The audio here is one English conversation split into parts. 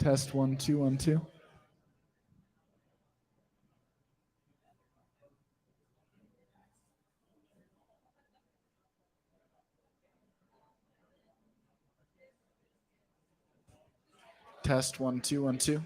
Test 1 2 1 2. Test 1 2 1 2.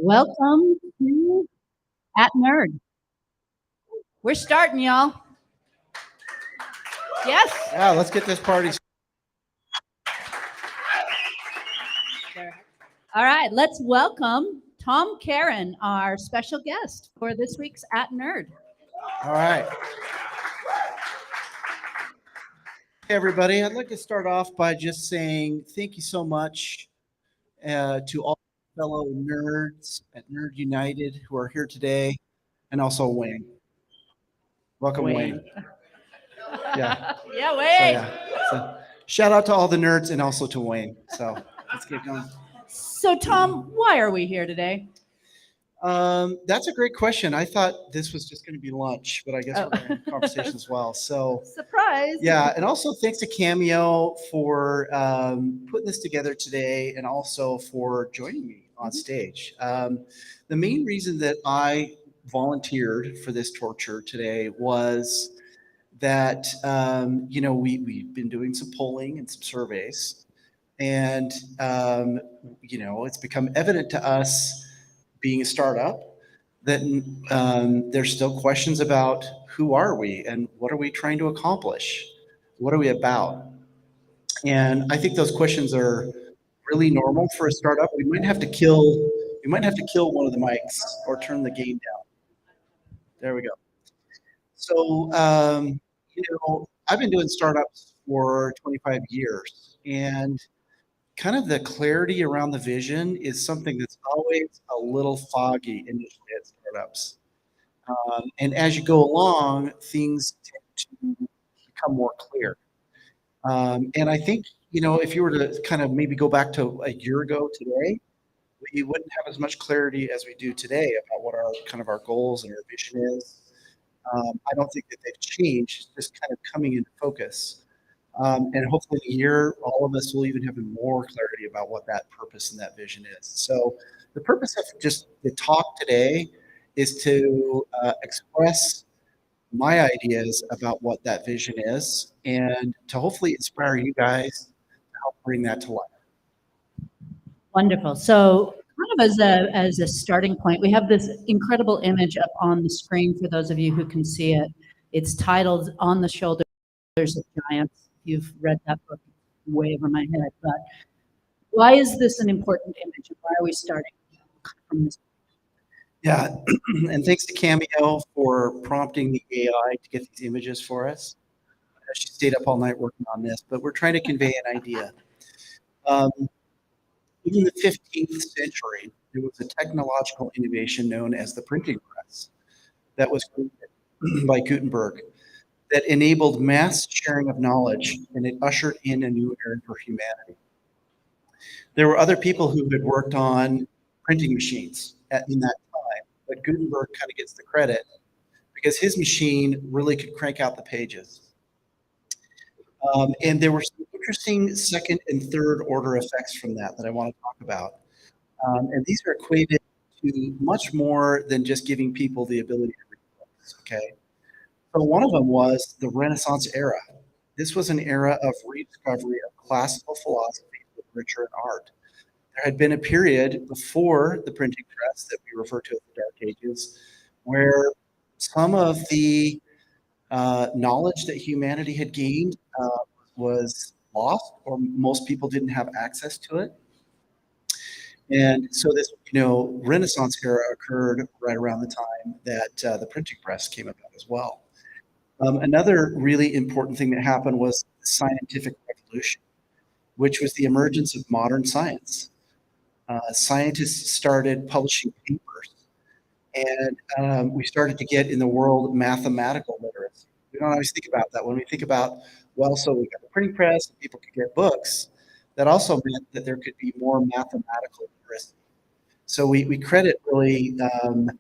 Welcome to At Nerd. We're starting, y'all. Yes. Yeah, let's get this party. All right, let's welcome Tom Karren, our special guest for this week's At Nerd. All right. Hey, everybody. I'd like to start off by just saying thank you so much to all fellow nerds at Nerd United who are here today, and also Wayne. Welcome, Wayne. Yeah. Yeah, So, Wayne. so shout out to all the nerds and also to Wayne. So let's get going. So, Tom, why are we here today? That's a great question. I thought this was just going to be lunch, but I guess we're going to have conversation as well. So, Surprise. yeah, and also thanks to Cameo for putting this together today, and also for joining me on stage. The main reason that I volunteered for this torture today was that we've been doing some polling and some surveys, and it's become evident to us, being a startup, that there's still questions about who are we and what are we trying to accomplish? What are we about? And I think those questions are really normal for a startup. We might have to kill one of the mics or turn the gain down. There we go. So, I've been doing startups for 25 years, and kind of the clarity around the vision is something that's always a little foggy initially at startups. And as you go along, things tend to become more clear. And I think, if you were to kind of maybe go back to a year ago today, we wouldn't have as much clarity as we do today about what our goals and our vision is. I don't think that they've changed, it's just kind of coming into focus. And hopefully in a year, all of us will even have more clarity about what that purpose and that vision is. So the purpose of just the talk today is to express my ideas about what that vision is, and to hopefully inspire you guys to help bring that to life. Wonderful. So, kind of as a starting point, we have this incredible image up on the screen for those of you who can see it. It's titled "On the Shoulders of Giants." You've read that book, way over my head. But why is this an important image, and why are we starting from this? Yeah, and thanks to Cameo for prompting the AI to get these images for us. She stayed up all night working on this, but we're trying to convey an idea. Um, in the 15th century, there was a technological innovation known as the printing press that was created by Gutenberg, that enabled mass sharing of knowledge, and it ushered in a new era for humanity. There were other people who had worked on printing machines in that time, but Gutenberg kind of gets the credit because his machine really could crank out the pages. And there were some interesting second and third order effects from that I want to talk about. And these are equated to much more than just giving people the ability to read books, okay? So one of them was the Renaissance era. This was an era of rediscovery of classical philosophy, literature, and art. There had been a period before the printing press that we refer to as the Dark Ages, where some of the knowledge that humanity had gained was lost, or most people didn't have access to it. And so this, Renaissance era occurred right around the time that the printing press came about as well. Another really important thing that happened was the scientific revolution, which was the emergence of modern science. Scientists started publishing papers, and we started to get in the world mathematical literacy. We don't always think about that. When we think about, well, so we got the printing press, and people could get books, that also meant that there could be more mathematical literacy. So we credit really, the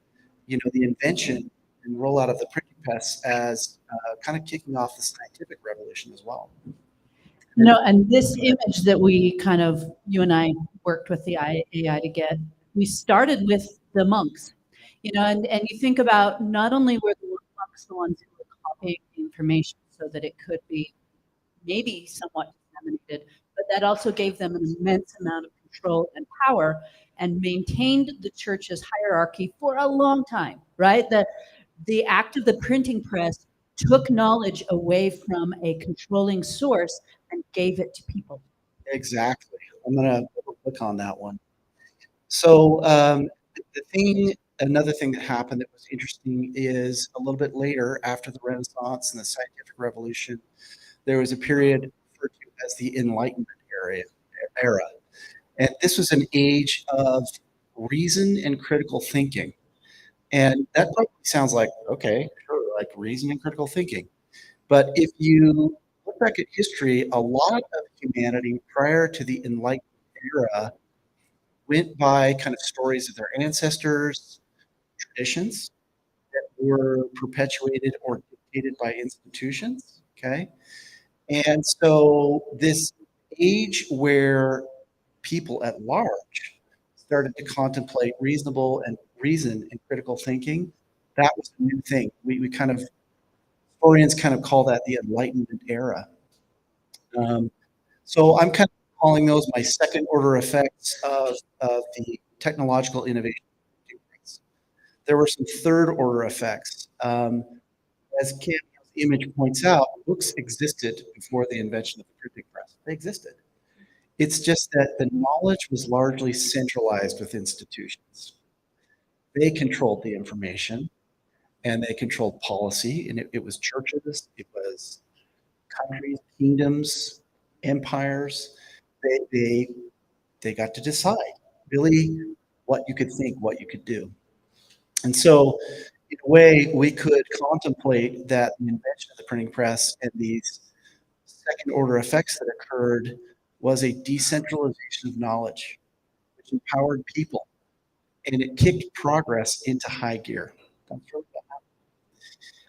invention and rollout of the printing press as kind of kicking off the scientific revolution as well. And this image that you and I worked with the AI to get, we started with the monks, and you think about, not only were the monks the ones who were copying the information so that it could be maybe somewhat disseminated, but that also gave them an immense amount of control, and power, and maintained the church's hierarchy for a long time, right? The act of the printing press took knowledge away from a controlling source and gave it to people. Exactly. I'm going to click on that one. So another thing that happened that was interesting is a little bit later, after the Renaissance and the scientific revolution, there was a period referred to as the Enlightenment era. And this was an age of reason and critical thinking. And that probably sounds like, okay, sure, like reason and critical thinking. But if you look back at history, a lot of humanity prior to the Enlightenment era went by kind of stories of their ancestors, traditions that were perpetuated or dictated by institutions. Okay. And so this age where people at large started to contemplate reasonable and reason and critical thinking, that was a new thing. We kind of, historians kind of call that the Enlightenment era. So I'm kind of calling those my second order effects of the technological innovation. There were some third order effects. As Cam's image points out, books existed before the invention of the printing press. They existed. It's just that the knowledge was largely centralized with institutions. They controlled the information and they controlled policy, and it was churches, it was countries, kingdoms, empires. They got to decide really what you could think, what you could do. And so, in a way, we could contemplate that the invention of the printing press and these second order effects that occurred was a decentralization of knowledge, which empowered people, and it kicked progress into high gear. That's really what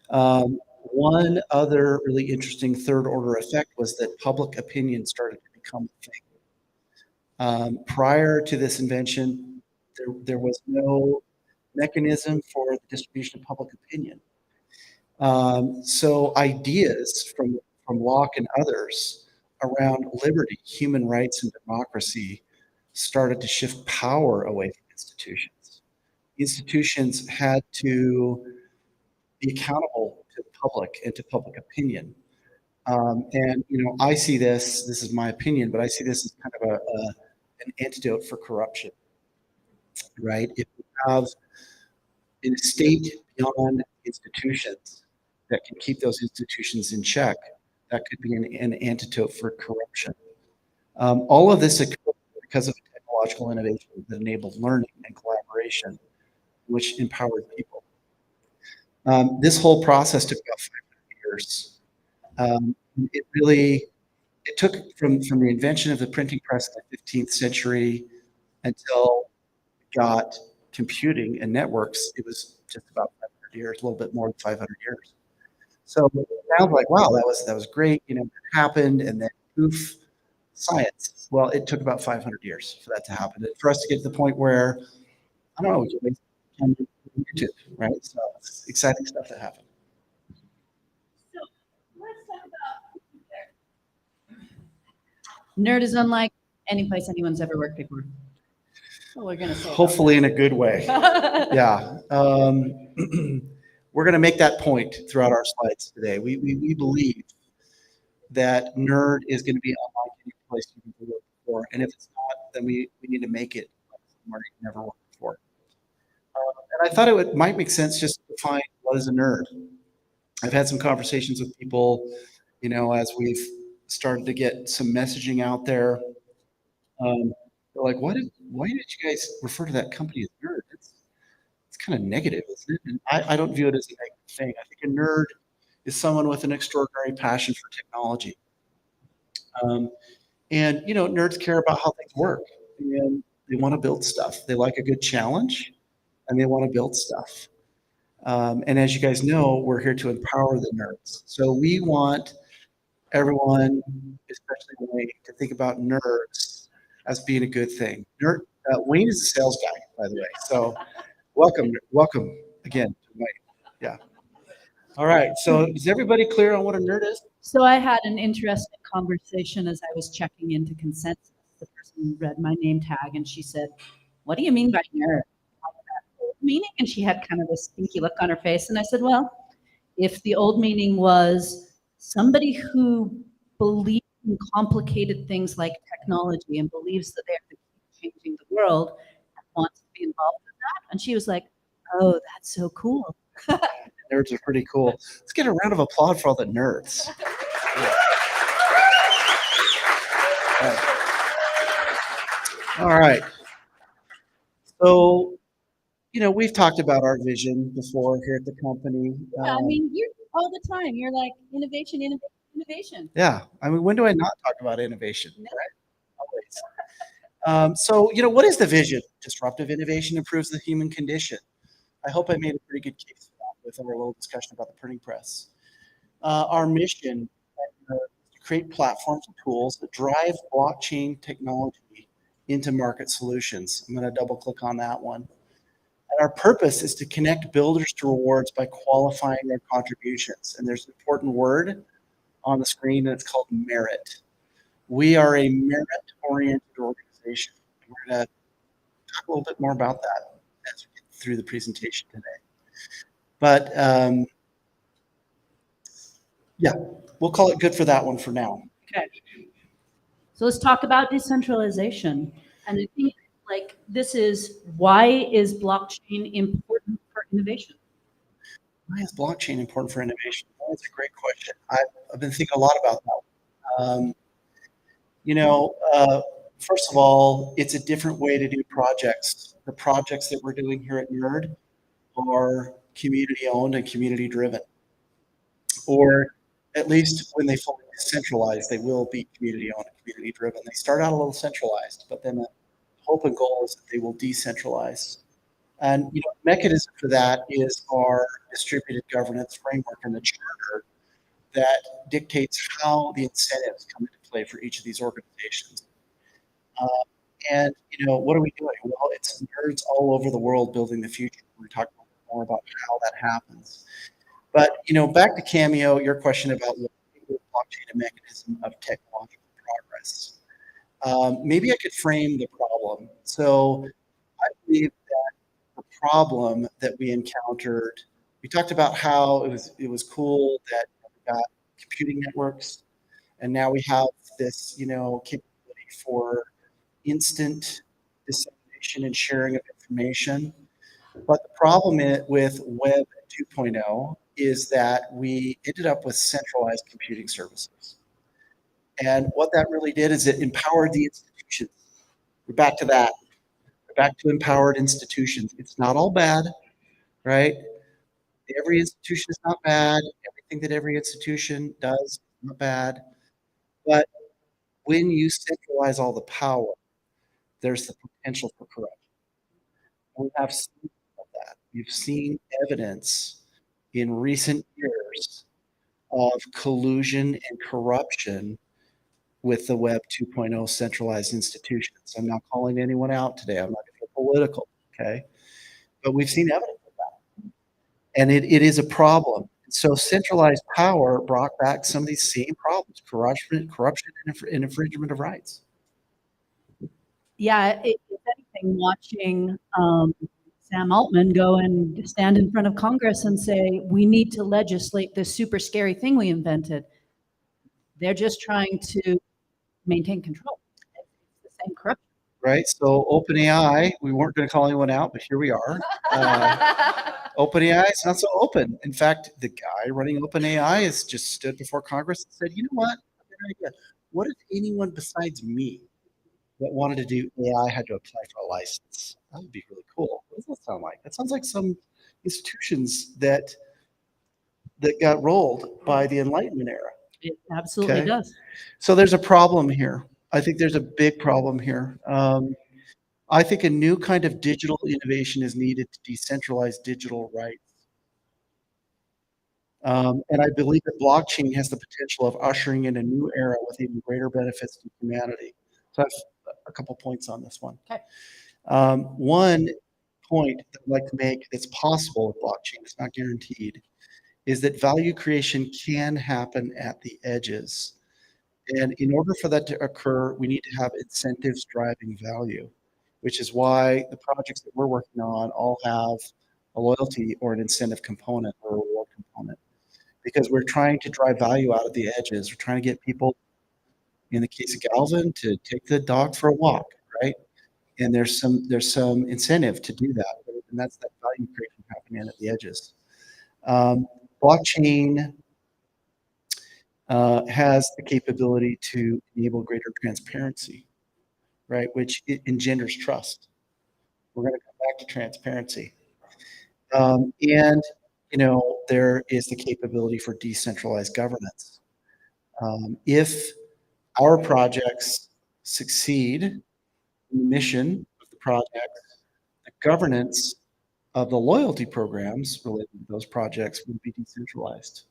happened. One other really interesting third order effect was that public opinion started to become a thing. Prior to this invention, there was no mechanism for the distribution of public opinion. So ideas from Locke and others around liberty, human rights, and democracy started to shift power away from institutions. Institutions had to be accountable to the public and to public opinion. And I see this is my opinion, but I see this as kind of an antidote for corruption, right? If you have in a state beyond institutions that can keep those institutions in check, that could be an antidote for corruption. All of this occurred because of technological innovation that enabled learning and collaboration, which empowered people. This whole process took about 500 years. It took from the invention of the printing press in the 15th century until we got computing and networks. It was just about 500 years, a little bit more than 500 years. So it sounds like, wow, that was great. It happened, and then poof, science. Well, it took about 500 years for that to happen. And for us to get to the point where, I don't know, we can make YouTube, right? So it's exciting stuff that happened. So let's talk about Nerd is unlike any place anyone's ever worked before. Well, we're going to say hopefully in a good way. Yeah. We're going to make that point throughout our slides today. We believe that Nerd is going to be unlike any place you've worked before. And if it's not, then we need to make it somewhere you've never worked before. And I thought it might make sense just to define what is a nerd. I've had some conversations with people, as we've started to get some messaging out there. They're like, why did you guys refer to that company as nerd? It's kind of negative, isn't it? And I don't view it as a negative thing. I think a nerd is someone with an extraordinary passion for technology. And nerds care about how things work, and they want to build stuff. They like a good challenge, and they want to build stuff. And as you guys know, we're here to empower the nerds. So we want everyone, especially Wayne, to think about nerds as being a good thing. Wayne is a sales guy, by the way. So welcome again to Wayne. Yeah. All right. So is everybody clear on what a nerd is? So I had an interesting conversation as I was checking into consensus. the person read my name tag and she said, "What do you mean by nerd?" Old meaning? And she had kind of this stinky look on her face. And I said, "Well, if the old meaning was somebody who believes in complicated things like technology and believes that they're the key to changing the world and wants to be involved in that." And she was like, "Oh, that's so cool." Nerds are pretty cool. Let's get a round of applause for all the nerds. Yeah. All right. So, we've talked about our vision before here at the company. Yeah, I mean, you're all the time. You're like innovation, innovation, innovation. Yeah. I mean, when do I not talk about innovation? No. Right? Always. So, what is the vision? Disruptive innovation improves the human condition. I hope I made a pretty good case for that with our little discussion about the printing press. Our mission is to create platforms and tools that drive blockchain technology into market solutions. I'm going to double click on that one. And our purpose is to connect builders to rewards by qualifying their contributions. And there's an important word on the screen, and it's called merit. We are a merit-oriented organization. We're going to talk a little bit more about that as we get through the presentation today. But yeah, we'll call it good for that one for now. Okay. So let's talk about decentralization. And I think this is, why is blockchain important for innovation? Why is blockchain important for innovation? Well, that's a great question. I've been thinking a lot about that. First of all, it's a different way to do projects. The projects that we're doing here at NERD are community owned and community driven, or at least when they fully decentralize, they will be community owned and community driven. They start out a little centralized, but then the hope and goal is that they will decentralize. And the mechanism for that is our distributed governance framework and the charter that dictates how the incentives come into play for each of these organizations. And what are we doing? Well, it's nerds all over the world building the future. We're talking more about how that happens. But back to Cameo, your question about what is blockchain a mechanism of technological progress. Maybe I could frame the problem. So I believe that the problem that we encountered, we talked about how it was cool that we got computing networks, and now we have this capability for instant dissemination and sharing of information. But the problem with Web 2.0 is that we ended up with centralized computing services. And what that really did is it empowered the institutions. We're back to that. We're back to empowered institutions. It's not all bad, right? Every institution is not bad. Everything that every institution does is not bad. But when you centralize all the power, there's the potential for corruption. We have seen that. We've seen evidence in recent years of collusion and corruption with the Web 2.0 centralized institutions. I'm not calling anyone out today. I'm not going to get political, okay? But we've seen evidence of that. And it is a problem. So centralized power brought back some of these same problems, corruption and infringement of rights. Yeah, if anything, watching Sam Altman go and stand in front of Congress and say, we need to legislate this super scary thing we invented. They're just trying to maintain control. It's the same corruption. Right. So OpenAI, we weren't going to call anyone out, but here we are. OpenAI is not so open. In fact, the guy running OpenAI has just stood before Congress and said, you know what? What if anyone besides me that wanted to do AI had to apply for a license? That would be really cool. What does that sound like? That sounds like some institutions that got rolled by the Enlightenment era. It absolutely does. So there's a problem here. I think there's a big problem here. I think a new kind of digital innovation is needed to decentralize digital rights. And I believe that blockchain has the potential of ushering in a new era with even greater benefits to humanity. So I have a couple points on this one. Okay. One point that I'd like to make that's possible with blockchain, it's not guaranteed, is that value creation can happen at the edges. And in order for that to occur, we need to have incentives driving value, which is why the projects that we're working on all have a loyalty or an incentive component or a reward component, because we're trying to drive value out of the edges. We're trying to get people, in the case of Galvin, to take the dog for a walk, right? And there's some incentive to do that, and that's that value creation happening at the edges. Blockchain has the capability to enable greater transparency, right? Which engenders trust. We're going to come back to transparency, and there is the capability for decentralized governance. If our projects succeed in the mission of the project, the governance of the loyalty programs related to those projects will be decentralized.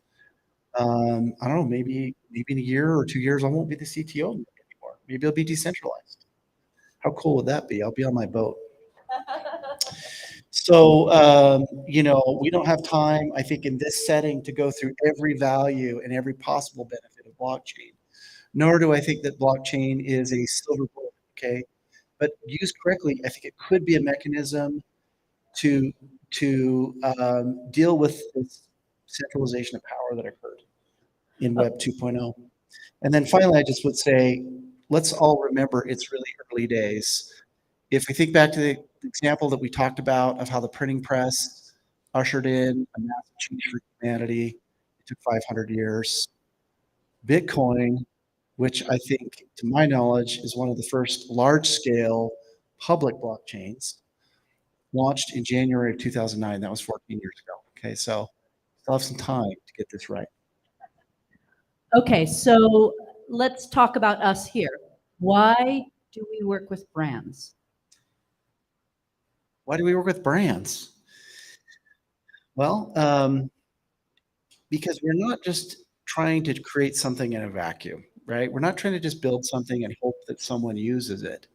I don't know, maybe in a year or 2 years, I won't be the CTO anymore. Maybe it'll be decentralized. How cool would that be? I'll be on my boat. So, we don't have time, I think, in this setting to go through every value and every possible benefit of blockchain. Nor do I think that blockchain is a silver bullet, okay? But used correctly, I think it could be a mechanism to deal with this centralization of power that occurred in Web 2.0. And then finally, I just would say, let's all remember it's really early days. If we think back to the example that we talked about of how the printing press ushered in a massive change for humanity, it took 500 years. Bitcoin, which I think, to my knowledge, is one of the first large-scale public blockchains, launched in January of 2009. That was 14 years ago. Okay, so still have some time to get this right. Okay, so let's talk about us here. Why do we work with brands? Why do we work with brands? Well, because we're not just trying to create something in a vacuum, right? We're not trying to just build something and hope that someone uses it.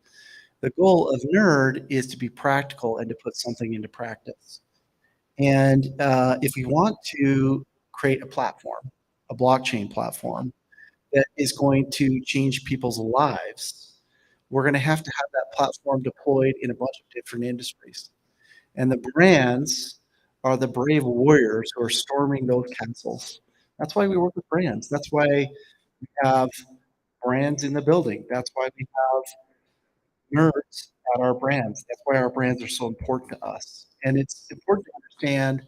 The goal of Nerd is to be practical and to put something into practice. And if we want to create a platform, a blockchain platform that is going to change people's lives, we're going to have that platform deployed in a bunch of different industries. And the brands are the brave warriors who are storming those castles. That's why we work with brands. That's why we have brands in the building. That's why we have nerds at our brands. That's why our brands are so important to us. And it's important to understand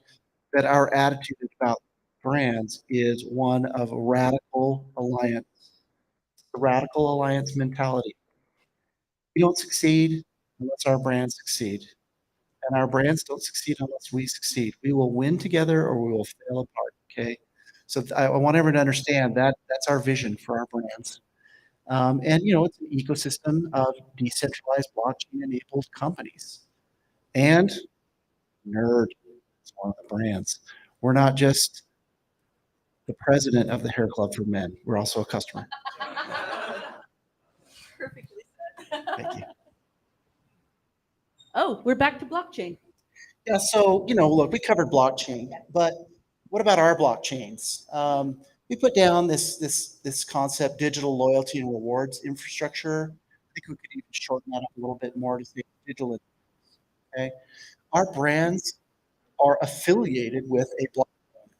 that our attitude about brands is one of a radical alliance, the radical alliance mentality. We don't succeed unless our brands succeed. And our brands don't succeed unless we succeed. We will win together or we will fail apart. Okay. So I want everyone to understand that that's our vision for our brands. And it's an ecosystem of decentralized blockchain-enabled companies. And Nerd is one of the brands. We're not just the president of the Hair Club for Men. We're also a customer. Perfectly said. Thank you. Oh, we're back to blockchain. Yeah. So look, we covered blockchain, but what about our blockchains? We put down this concept, digital loyalty and rewards infrastructure. I think we could even shorten that up a little bit more to say digital. Okay. Our brands are affiliated with a blockchain.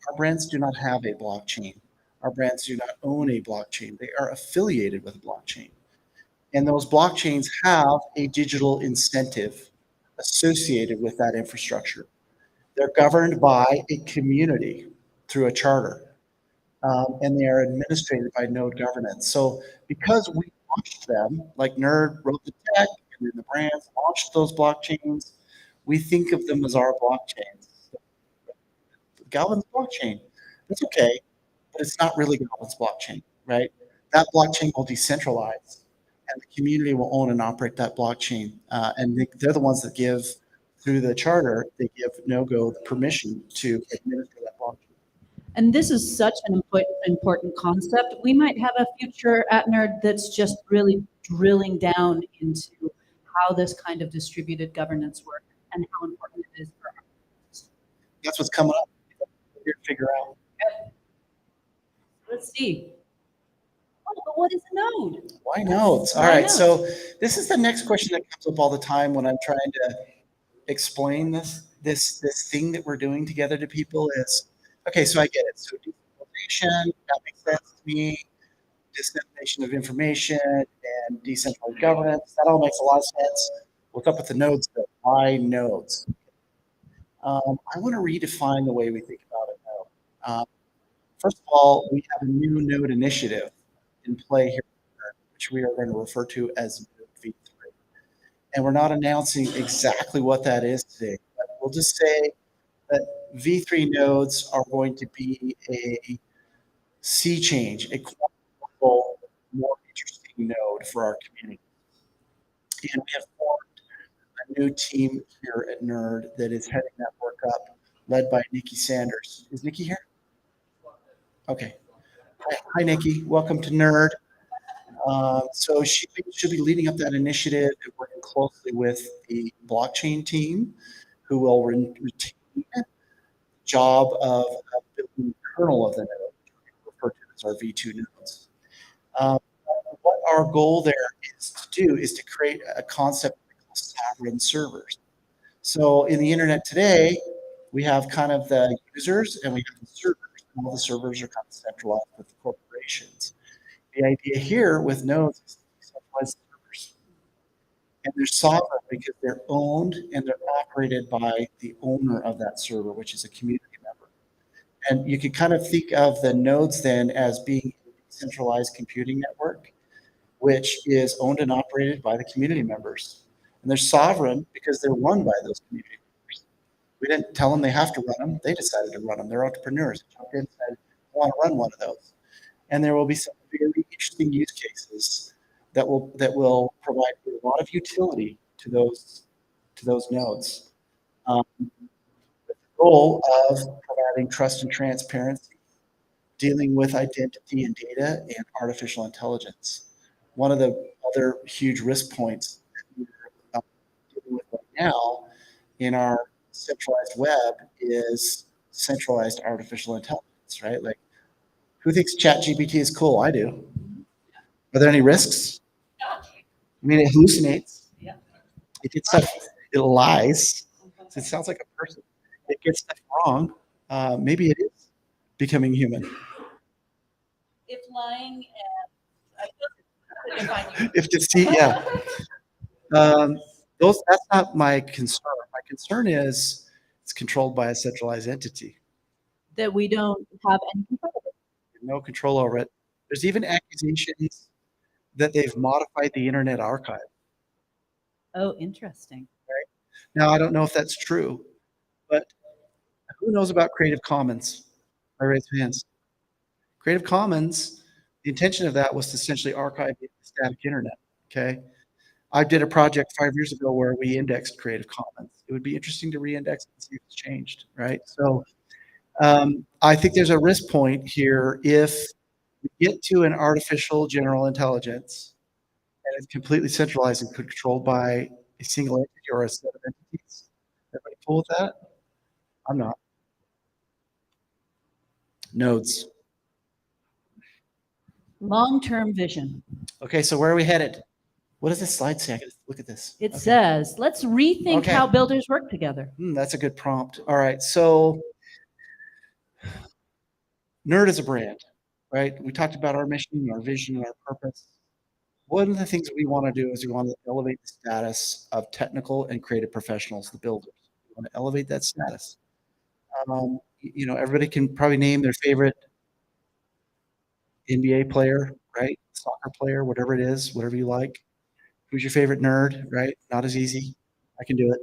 Our brands do not have a blockchain. Our brands do not own a blockchain. They are affiliated with a blockchain. And those blockchains have a digital incentive associated with that infrastructure. They're governed by a community through a charter, and they are administrated by node governance. So because we launched them, like Nerd wrote the tech, and then the brands launched those blockchains, we think of them as our blockchains. Galvin's blockchain. That's okay, but it's not really Galvin's blockchain, right? That blockchain will decentralize, and the community will own and operate that blockchain. And they're the ones that give, through the charter, they give NoGo the permission to administer that blockchain. And this is such an important concept. We might have a future at Nerd that's just really drilling down into how this kind of distributed governance works and how important it is for our business. That's what's coming up. We're here to figure out. Let's see. but what is a node? Why nodes? All Why right. nodes? So this is the next question that comes up all the time when I'm trying to explain this thing that we're doing together to people is, okay, so I get it. So decentralization, that makes sense to me. Dissemination of information and decentralized governance, that all makes a lot of sense. What's up with the nodes though? Why nodes? I want to redefine the way we think about it now. First of all, we have a new node initiative in play here, which we are going to refer to as Node V3. And we're not announcing exactly what that is today, but we'll just say that V3 nodes are going to be a sea change, a quantifiable, more interesting node for our community. And we have formed a new team here at NERD that is heading that work up, led by Nikki Sanders. Is Nikki here? Okay. Hi, Nikki. Welcome to NERD. So she'll be leading up that initiative and working closely with the blockchain team, who will retain the job of building the kernel of the node, referred to as our V2 nodes. What our goal there is to do is to create a concept we call sovereign servers. So in the internet today, we have kind of the users and we have the servers. All the servers are kind of centralized with the corporations. The idea here with nodes is decentralized servers. And they're sovereign because they're owned and they're operated by the owner of that server, which is a community member. And you could kind of think of the nodes then as being a decentralized computing network, which is owned and operated by the community members. And they're sovereign because they're run by those community members. We didn't tell them they have to run them. They decided to run them. They're entrepreneurs. They jumped in and said, I want to run one of those. And there will be some very interesting use cases that will provide a lot of utility to those nodes. With the goal of providing trust and transparency, dealing with identity and data, and artificial intelligence. One of the other huge risk points that we're dealing with right now in our centralized web is centralized artificial intelligence, right? Like, who thinks ChatGPT is cool? I do. Are there any risks? I mean, it hallucinates. It gets stuff, it lies. It sounds like a person. It gets stuff wrong. Maybe it is becoming human. If lying and If deceit, yeah. That's not my concern. My concern is it's controlled by a centralized entity. that we don't have any control over. No control over it. There's even accusations that they've modified the Internet Archive. Oh, interesting. Now, I don't know if that's true, but who knows about Creative Commons? I raise hands. Creative Commons, the intention of that was to essentially archive the static internet. Okay. I did a project 5 years ago where we indexed Creative Commons. It would be interesting to re-index and see if it's changed, right? So I think there's a risk point here if we get to an artificial general intelligence and it's completely centralized and controlled by a single entity or a set of entities. Everybody cool with that? I'm not. Nodes. Long-term vision. Okay, so where are we headed? What does this slide say? I gotta look at this. It Okay. says, let's rethink Okay. how builders work together. That's a good prompt. All right, so NERD is a brand, right? We talked about our mission, our vision, and our purpose. One of the things we want to do is we want to elevate the status of technical and creative professionals, the builders. We want to elevate that status. Everybody can probably name their favorite NBA player, right? Soccer player, whatever it is, whatever you like. Who's your favorite nerd, right? Not as easy. I can do it.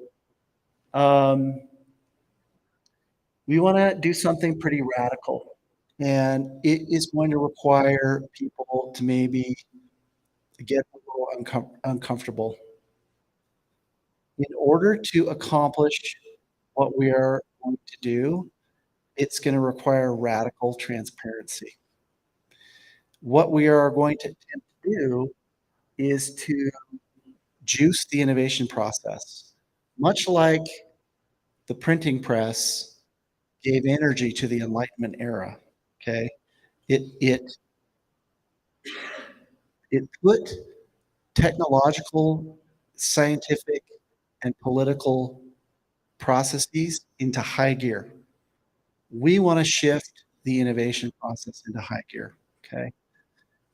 We want to do something pretty radical, and it is going to require people to maybe get a little uncomfortable. In order to accomplish what we are going to do, it's going to require radical transparency. What we are going to attempt to do is to juice the innovation process, much like the printing press gave energy to the Enlightenment era. Okay, it It put technological, scientific, and political processes into high gear. We want to shift the innovation process into high gear. Okay.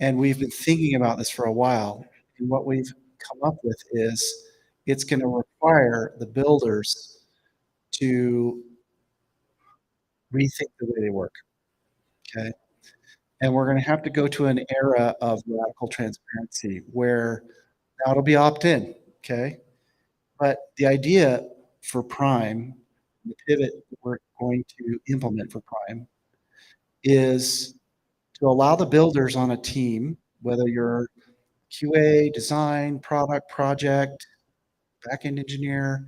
And we've been thinking about this for a while. And what we've come up with is it's going to require the builders to rethink the way they work. Okay. And we're going to have to go to an era of radical transparency where now it'll be opt in. Okay. But the idea for Prime, the pivot that we're going to implement for Prime, is to allow the builders on a team, whether you're QA, design, product, project, backend engineer,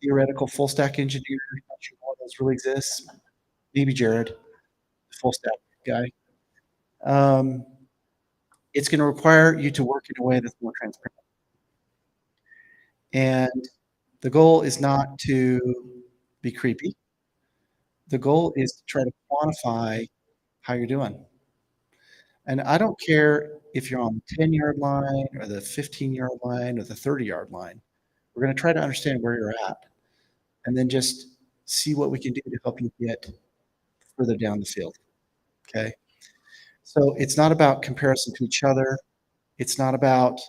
theoretical full stack engineer, not sure one of those really exists, maybe Jared, the full stack guy. Um, it's going to require you to work in a way that's more transparent. And the goal is not to be creepy. The goal is to try to quantify how you're doing. And I don't care if you're on the 10-yard line or the 15-yard line or the 30-yard line. We're going to try to understand where you're at and then just see what we can do to help you get further down the field. Okay. So it's not about comparison to each other. It's not about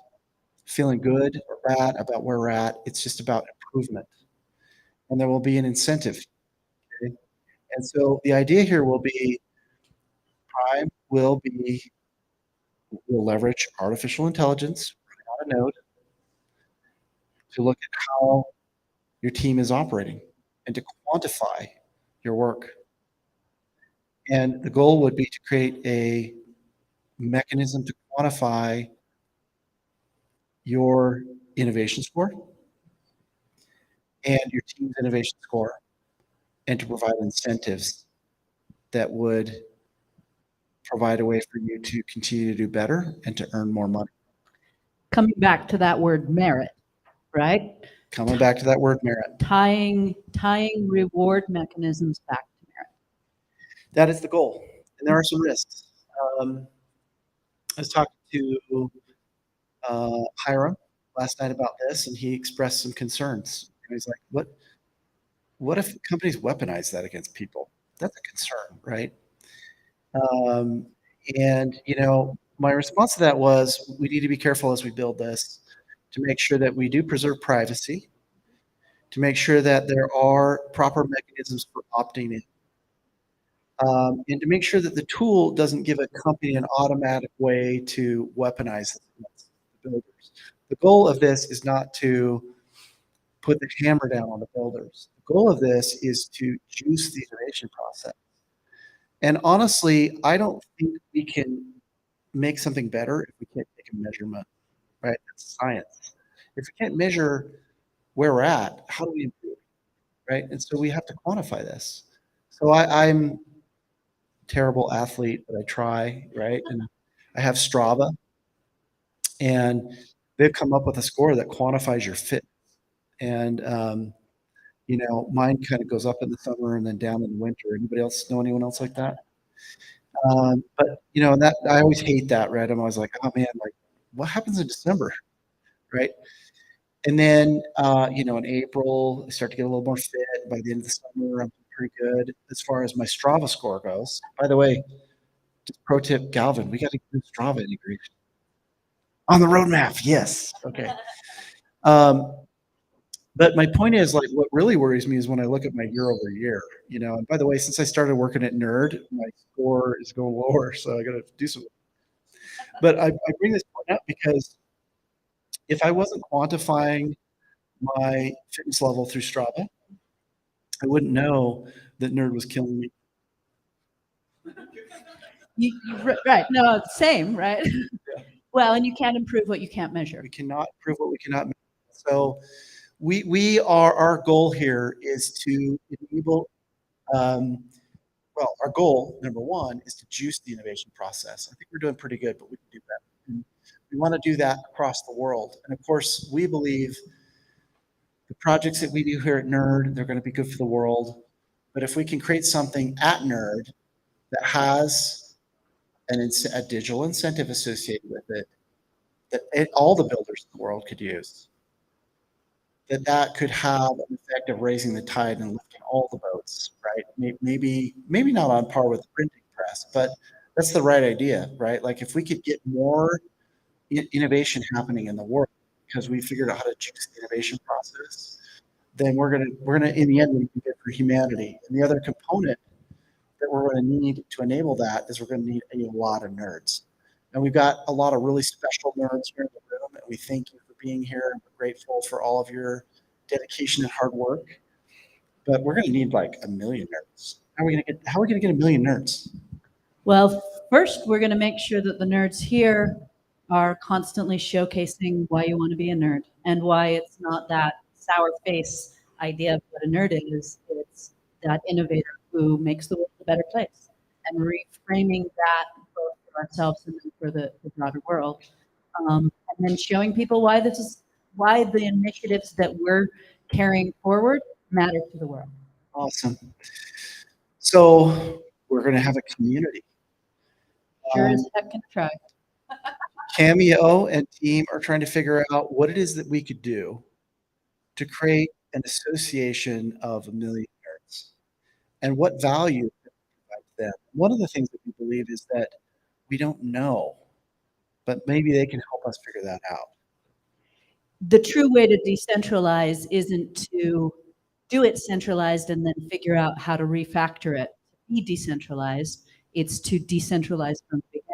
feeling good or bad about where we're at. It's just about improvement. And there will be an incentive. Okay? And so the idea here will be Prime will leverage artificial intelligence on a node to look at how your team is operating and to quantify your work. And the goal would be to create a mechanism to quantify your innovation score and your team's innovation score, and to provide incentives that would provide a way for you to continue to do better and to earn more money. Coming back to that word merit, right? Coming back to that word merit. Tying reward mechanisms back to merit. That is the goal. And there are some risks. I was talking to Hiram last night about this, and he expressed some concerns. And he's like, what if companies weaponize that against people? That's a concern, right? And, my response to that was we need to be careful as we build this to make sure that we do preserve privacy, to make sure that there are proper mechanisms for opting in, and to make sure that the tool doesn't give a company an automatic way to weaponize the builders. The goal of this is not to put the hammer down on the builders. The goal of this is to juice the innovation process. And honestly, I don't think we can make something better if we can't take a measurement, right? That's science. If we can't measure where we're at, how do we improve, right? And so we have to quantify this. So I'm a terrible athlete, but I try, right? And I have Strava, and they've come up with a score that quantifies your fit. And mine kind of goes up in the summer and then down in the winter. Anybody else know anyone else like that? But that I always hate that, right? I'm always like, oh man, like what happens in December, right? And then in April, I start to get a little more fit. By the end of the summer, I'm pretty good as far as my Strava score goes. By the way, just pro tip, Galvin, we got to do Strava integration on the roadmap. Yes, okay. But my point is, like, what really worries me is when I look at my year over year, and by the way, since I started working at Nerd, my score is going lower, so I got to do something. But I bring this point up because if I wasn't quantifying my fitness level through Strava, I wouldn't know that Nerd was killing me. Right. No, same, right? Yeah. Well, and you can't improve what you can't measure. We cannot improve what we cannot measure. So our goal here is to enable, our goal, number one, is to juice the innovation process. I think we're doing pretty good, but we can do better. And we want to do that across the world. And of course, we believe the projects that we do here at Nerd, they're going to be good for the world. But if we can create something at Nerd that has a digital incentive associated with it that all the builders in the world could use, that could have an effect of raising the tide and lifting all the boats, right? Maybe not on par with the printing press, but that's the right idea, right? Like if we could get more innovation happening in the world because we figured out how to juice the innovation process, then we're gonna in the end, we can get for humanity. And the other component that we're going to need to enable that is we're going to need a lot of nerds. And we've got a lot of really special nerds here in the room, and we thank you for being here, and we're grateful for all of your dedication and hard work. But we're going to need like a million nerds. How are we going to get a million nerds? Well, first, we're going to make sure that the nerds here are constantly showcasing why you want to be a nerd and why it's not that sour face idea of what a nerd is. It's that innovator who makes the world a better place, and reframing that both for ourselves and then for the broader world. And then showing people why why the initiatives that we're carrying forward matter to the world. Awesome. So we're going to have a community. Sure as heck can try. Cameo and team are trying to figure out what it is that we could do to create an association of a million nerds and what value can we provide to them. One of the things that we believe is that we don't know, but maybe they can help us figure that out. The true way to decentralize isn't to do it centralized and then figure out how to refactor it to be decentralized. It's to decentralize from the beginning.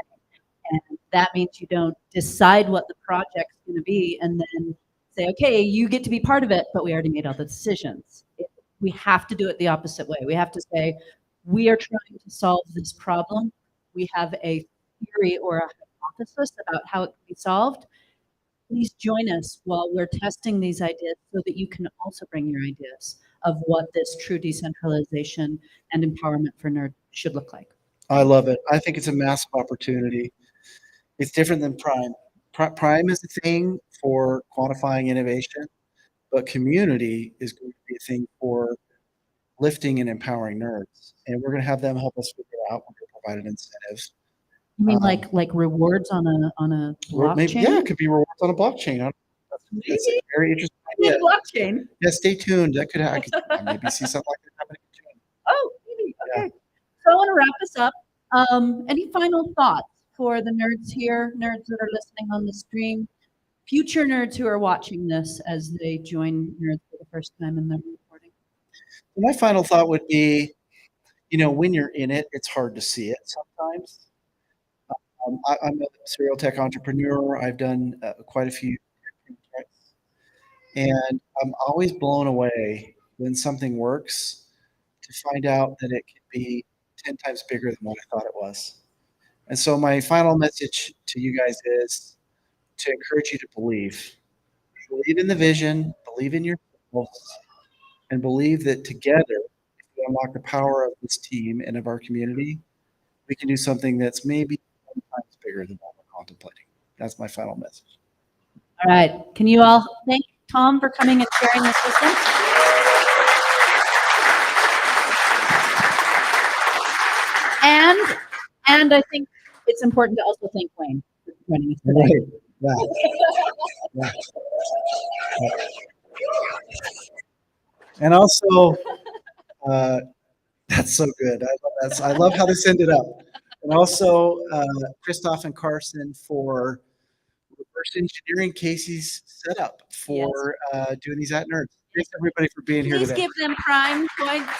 And that means you don't decide what the project's going to be and then say, okay, you get to be part of it, but we already made all the decisions. We have to do it the opposite way. We have to say, we are trying to solve this problem. We have a theory or a hypothesis about how it can be solved. Please join us while we're testing these ideas so that you can also bring your ideas of what this true decentralization and empowerment for nerds should look like. I love it. I think it's a massive opportunity. It's different than Prime. Prime is a thing for quantifying innovation, but community is going to be a thing for lifting and empowering nerds. And we're going to have them help us figure out when we're provided incentives. You mean like rewards on a blockchain? Maybe, yeah, it could be rewards on a blockchain. That's a very interesting idea. Blockchain. Yeah, stay tuned. That could happen. Maybe see something like that happening soon. Oh, maybe. Okay. Yeah. So I want to wrap this up. Any final thoughts for the nerds here, nerds that are listening on the stream, future nerds who are watching this as they join nerds for the first time in their recording? My final thought would be, when you're in it, it's hard to see it sometimes. I'm a serial tech entrepreneur. I've done quite a few projects, and I'm always blown away when something works to find out that it can be 10 times bigger than what I thought it was. And so my final message to you guys is to encourage you to believe. Believe in the vision, believe in yourselves, and believe that together, if we unlock the power of this team and of our community, we can do something that's maybe 10 times bigger than what we're contemplating. That's my final message. All right. Can you all thank Tom for coming and sharing this with us? And I think it's important to also thank Wayne for joining us today. Right. Yeah. Yeah. And also, that's so good. I love how this ended up. And also, Christoph and Carson for reverse engineering Casey's setup for doing these at Nerds. Thanks everybody for being here Please today. give them prime points.